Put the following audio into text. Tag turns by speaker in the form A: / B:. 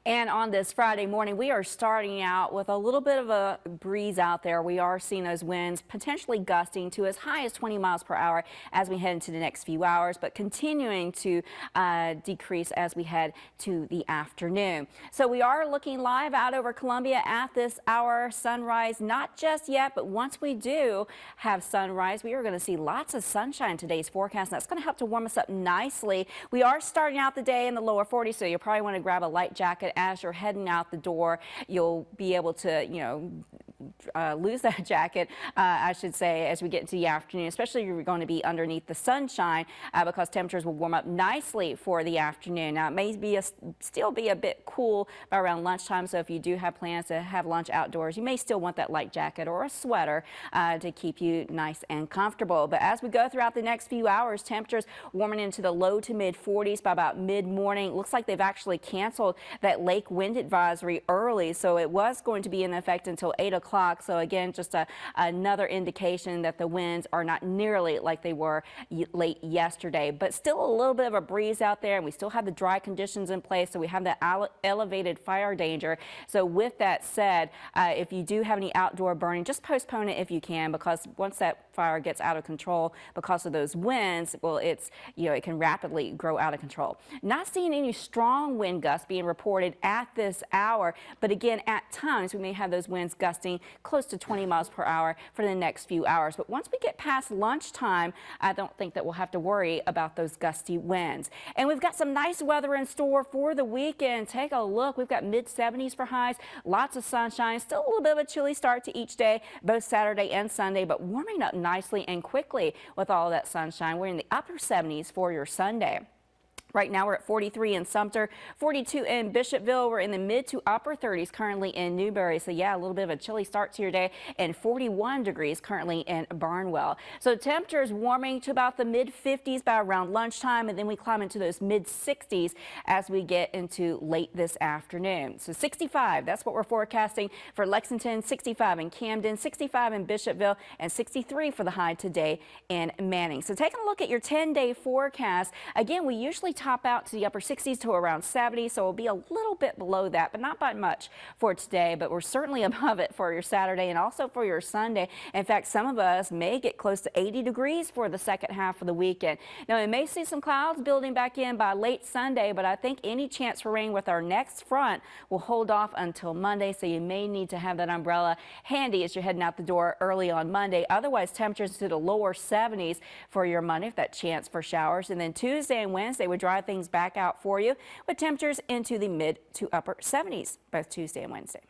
A: And on this Friday morning, we are starting out with a little bit of a breeze out there. We are seeing those winds potentially gusting to as high as 20 miles per hour as we head into the next few hours, but continuing to decrease as we head to the afternoon. So we are looking live out over Columbia at this hour. Sunrise, not just yet, but once we do have sunrise, we are going to see lots of sunshine in today's forecast. And that's going to help to warm us up nicely. We are starting out the day in the lower 40s, so you'll probably want to grab a light jacket as you're heading out the door. You'll be able to, lose that jacket, I should say, as we get into the afternoon, especially if you're going to be underneath the sunshine, because temperatures will warm up nicely for the afternoon. Now, it may be still be a bit cool by around lunchtime, so if you do have plans to have lunch outdoors, you may still want that light jacket or a sweater to keep you nice and comfortable. But as we go throughout the next few hours, temperatures warming into the low to mid 40s by about mid-morning. Looks like they've actually canceled that lake wind advisory early, so it was going to be in effect until 8 o'clock. So again, just another indication that the winds are not nearly like they were late yesterday, but still a little bit of a breeze out there, and we still have the dry conditions in place, so we have that elevated fire danger. So with that said, if you do have any outdoor burning, just postpone it if you can, because once that fire gets out of control because of those winds, well, it can rapidly grow out of control. Not seeing any strong wind gusts being reported at this hour, but again, at times we may have those winds gusting close to 20 miles per hour for the next few hours. But once we get past lunchtime, I don't think that we'll have to worry about those gusty winds. And we've got some nice weather in store for the weekend. Take a look. We've got mid 70s for highs, lots of sunshine, still a little bit of a chilly start to each day, both Saturday and Sunday, but warming up nicely and quickly with all of that sunshine. We're in the upper 70s for your Sunday. Right now we're at 43 in Sumter, 42 in Bishopville. We're in the mid to upper 30s currently in Newberry. So yeah, a little bit of a chilly start to your day, and 41 degrees currently in Barnwell. So temperatures warming to about the mid 50s by around lunchtime, and then we climb into those mid 60s as we get into late this afternoon. So 65, that's what we're forecasting for Lexington, 65 in Camden, 65 in Bishopville, and 63 for the high today in Manning. So taking a look at your 10-day forecast, again, we usually top out to the upper 60s to around 70, so we'll be a little bit below that, but not by much for today. But we're certainly above it for your Saturday and also for your Sunday. In fact, some of us may get close to 80 degrees for the second half of the weekend. Now, we may see some clouds building back in by late Sunday, but I think any chance for rain with our next front will hold off until Monday, so you may need to have that umbrella handy as you're heading out the door early on Monday. Otherwise, temperatures to the lower 70s for your Monday, with that chance for showers. And then Tuesday and Wednesday would dry things back out for you with temperatures into the mid to upper 70s both Tuesday and Wednesday.